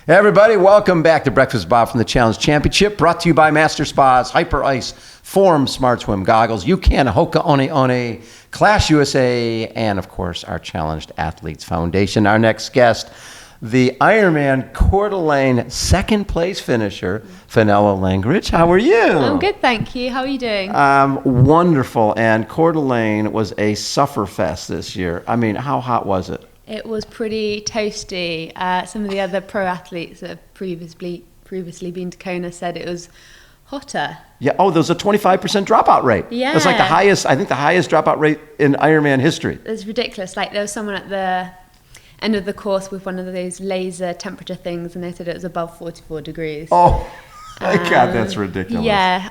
Hey everybody, welcome back to Breakfast with Bob from the Challenge Championship, brought to you by Master Spas, Hyperice, Form Smart Swim Goggles, UCAN, HOKA, One, Clash USA, and of course our Challenged Athletes Foundation. Our next guest, the Ironman Coeur second place finisher, Fenella Langridge. How are you? I'm good, thank you. How are you doing? Wonderful. And Coeur d'Alene was a sufferfest this year. I mean, how hot was it? It was pretty toasty. Some of the other pro athletes that have previously been to Kona said it was hotter. Yeah. Oh, there was a 25% dropout rate. Yeah. It's like the highest dropout rate in Ironman history. It's ridiculous. Like there was someone at the end of the course with one of those laser temperature things, and they said it was above 44 degrees. Oh, my God, that's ridiculous. Yeah,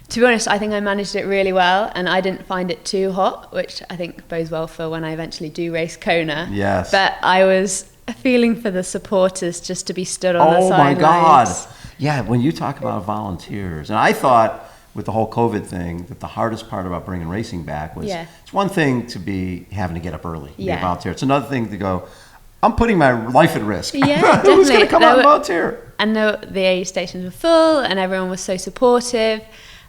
to be honest, I think I managed it really well, and I didn't find it too hot, which I think bodes well for when I eventually do race Kona. Yes. But I was feeling for the supporters just to be stood on the sidelines. sidelines. Oh my God. Yeah, when you talk about volunteers, and I thought with the whole COVID thing that the hardest part about bringing racing back was it's one thing to be having to get up early, be a volunteer. It's another thing to go, I'm putting my life at risk. Yeah, Who's going to come out and volunteer? And the aid stations were full, and everyone was so supportive.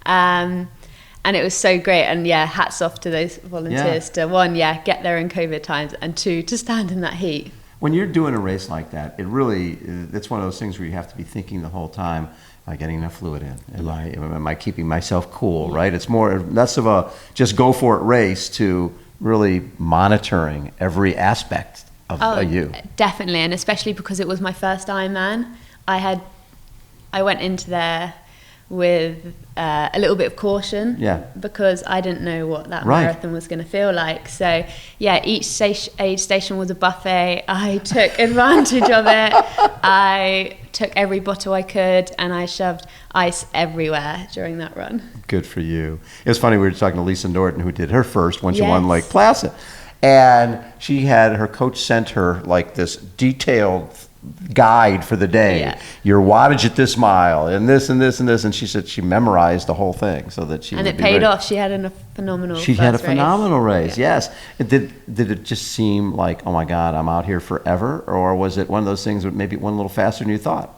And it was so great, and hats off to those volunteers to one, get there in COVID times, and two, to stand in that heat. When you're doing a race like that, it's one of those things where you have to be thinking the whole time, am I getting enough fluid in? Am I keeping myself cool, right? It's less of a just go for it race to really monitoring every aspect of you. Definitely, and especially because it was my first Ironman. I went into there with a little bit of caution because I didn't know what that marathon was going to feel like. So each aid station was a buffet. I took advantage of it. I took every bottle I could, and I shoved ice everywhere during that run. Good for you. It was funny, we were talking to Lisa Norton, who did her first when she won Lake Placid, and she had her coach sent her like this detailed guide for the day, your wattage at this mile, and this and this and this, and she said she memorized the whole thing so that she and would it paid off. She had a phenomenal race. Yes. Did it just seem like, oh my God, I'm out here forever, or was it one of those things that maybe it went a little faster than you thought?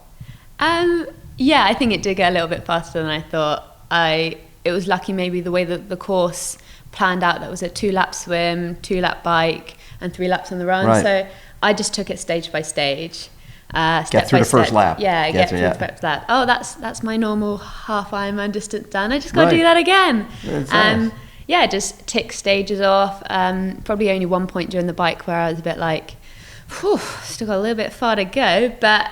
I think it did go a little bit faster than I thought. It was lucky maybe the way that the course planned out. That was a 2-lap swim, 2-lap bike, and 3 laps on the run. So I just took it stage by stage. Get through the first lap. Yeah, get through the first lap. Oh, that's my normal half Ironman distance done. I just got to do that again. Just tick stages off. Probably only one point during the bike where I was a bit like, still got a little bit far to go. But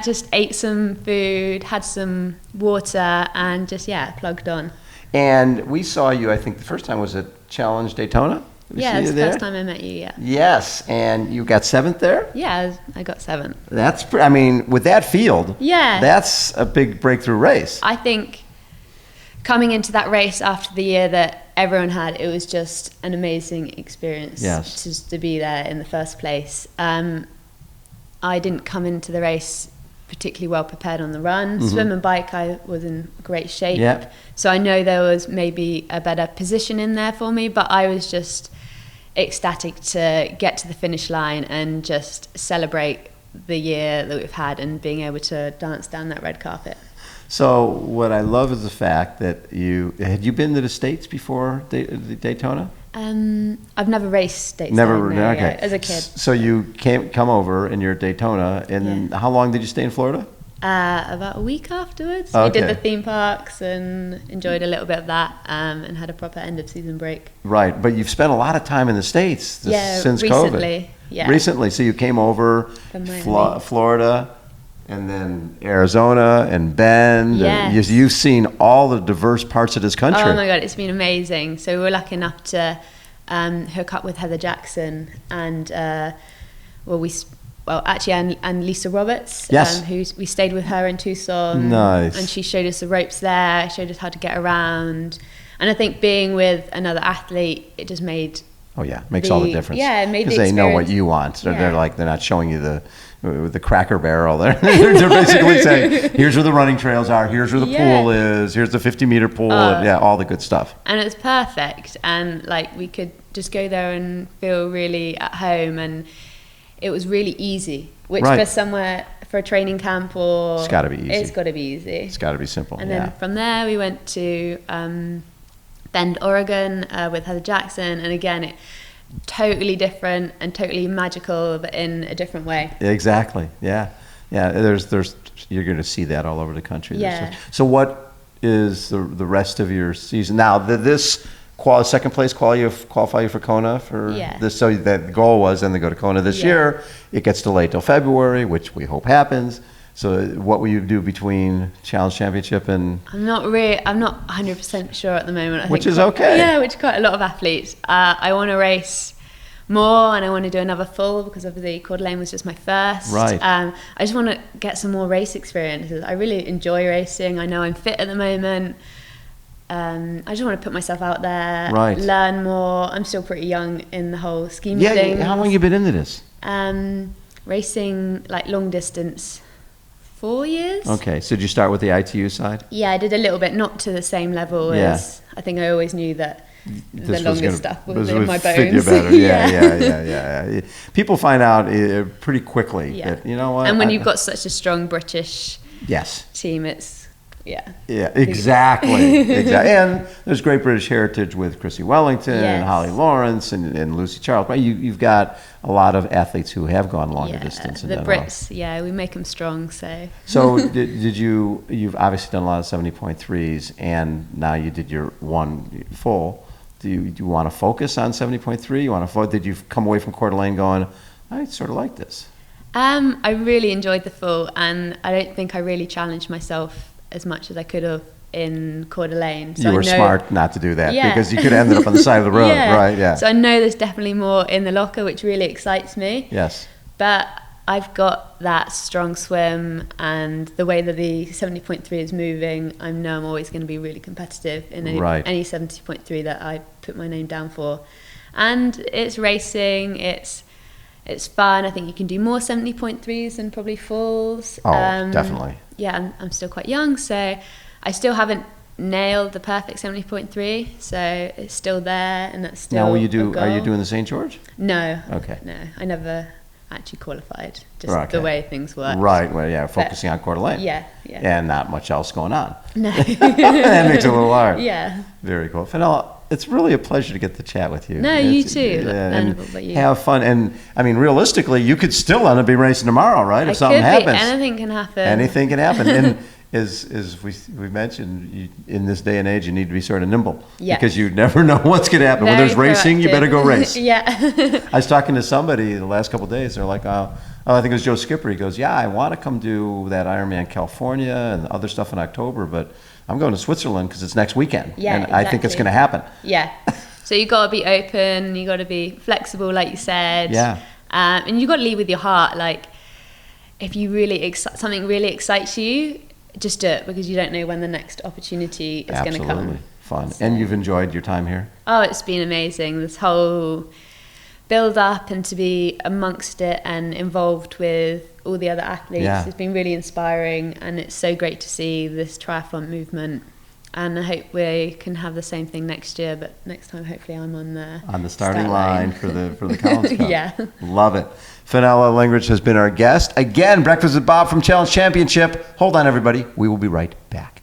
just ate some food, had some water, and just plugged on. And we saw you, I think the first time was at Challenge Daytona. It's the first time I met you, Yes, and you got 7th there? Yeah, I got 7th. That's, with that field, that's a big breakthrough race. I think coming into that race after the year that everyone had, it was just an amazing experience just to be there in the first place. I didn't come into the race particularly well prepared on the run. Swim and bike, I was in great shape. So I know there was maybe a better position in there for me, but I was just ecstatic to get to the finish line and just celebrate the year that we've had and being able to dance down that red carpet. So what I love is the fact that had you been to the States before Daytona? I've never raced stateside. Okay. As a kid. So you come over and you're at Daytona, and how long did you stay in Florida? About a week afterwards. We did the theme parks and enjoyed a little bit of that, and had a proper end of season break. Right, but you've spent a lot of time in the States since recently, COVID. Recently, so you came over Florida, and then Arizona and Bend. And you've seen all the diverse parts of this country. Oh my God, it's been amazing. So we were lucky enough to hook up with Heather Jackson and and Lisa Roberts. We stayed with her in Tucson. Nice. And she showed us the ropes there, showed us how to get around. And I think being with another athlete, it just made makes all the difference. Yeah, it made the experience. Because they know what you want. So they're not showing you the Cracker Barrel. They're basically saying, here's where the running trails are, here's where the pool is, here's the 50-meter pool, all the good stuff. And it's perfect. And we could just go there and feel really at home. And it was really easy, which Right. for a training camp or It's got to be easy. It's got to be easy. It's got to be simple. And yeah. then from there we went to Bend, Oregon with Heather Jackson, and again it totally different and totally magical, but in a different way. Exactly. Yeah. Yeah. There's you're going to see that all over the country. Yeah. So what is the rest of your season now? This second place qualify you for Kona for Yeah. this. So that the goal was then to go to Kona this Yeah. year. It gets delayed till February, which we hope happens. So what will you do between Challenge Championship and? I'm not 100% sure at the moment. Which is okay. Yeah, which quite a lot of athletes. I want to race more, and I want to do another full because obviously Coeur d'Alene was just my first. Right. I just want to get some more race experiences. I really enjoy racing. I know I'm fit at the moment. I just want to put myself out there, Right. learn more. I'm still pretty young in the whole scheme of Yeah. things. How long you been into this? Racing like long distance, 4 years. Okay. So did you start with the ITU side? Yeah, I did a little bit, not to the same level Yeah. as I think I always knew that the This was longest gonna- stuff this was in would my fit bones. you better. Yeah. People find out pretty quickly Yeah. that, you know what? And when you've got such a strong British Yes. team, it's Yeah, exactly. Exactly. And there's great British heritage with Chrissy Wellington and Yes. Holly Lawrence and Lucy Charles. Right? You've got a lot of athletes who have gone longer distance. And the done well. Brits, we make them strong. So you've obviously done a lot of 70.3s, and now you did your one full. Do you want to focus on 70.3? Did you come away from Coeur d'Alene going, I sort of like this? I really enjoyed the full, and I don't think I really challenged myself as much as I could have in Coeur d'Alene. So You were I know, smart not to do that Yeah. because you could have ended up on the side of the road, right? Yeah. So I know there's definitely more in the locker, which really excites me. Yes. But I've got that strong swim, and the way that the 70.3 is moving, I know I'm always going to be really competitive in any 70.3 that I put my name down for. And it's racing, it's fun. I think you can do more 70.3s than probably fulls. Oh, definitely. Yeah, I'm still quite young, so I still haven't nailed the perfect 70.3, so it's still there, and that's still Now, a are you goal. doing the St. George? No. Okay. No, I never actually qualified, just Okay. the way things work. Right, well, yeah, focusing on Coeur d'Alene. Yeah. And not much else going on. No. That makes it a little hard. Yeah. Very cool. Fenella, it's really a pleasure to get to chat with you. No, It's- you too. and About you. have fun. And, I mean, realistically, you could still end up being racing tomorrow, right? If something happens. Anything can happen. Anything can happen. And as we mentioned, in this day and age, you need to be sort of nimble. Yes. Because you never know what's going to happen. When Very there's racing, you proactive. better go race. Yeah. I was talking to somebody the last couple of days. They're like, I think it was Joe Skipper. He goes, I want to come do that Ironman California and other stuff in October, but I'm going to Switzerland because it's next weekend. Yeah, and I think it's exactly. going to happen. Yeah. So you got to be open. You got to be flexible, like you said. Yeah. And you got to lead with your heart. Like, if you something really excites you, just do it, because you don't know when the next opportunity is going to come. Absolutely. Fun. So- And you've enjoyed your time here? Oh, it's been amazing. This whole build up, and to be amongst it and involved with all the other athletes. Yeah. It's been really inspiring, and it's so great to see this triathlon movement. And I hope we can have the same thing next year, but next time hopefully I'm on the starting start line for the Collins Cup. Yeah. Love it. Fenella Langridge has been our guest. Again, Breakfast with Bob from Challenge Championship. Hold on, everybody. We will be right back.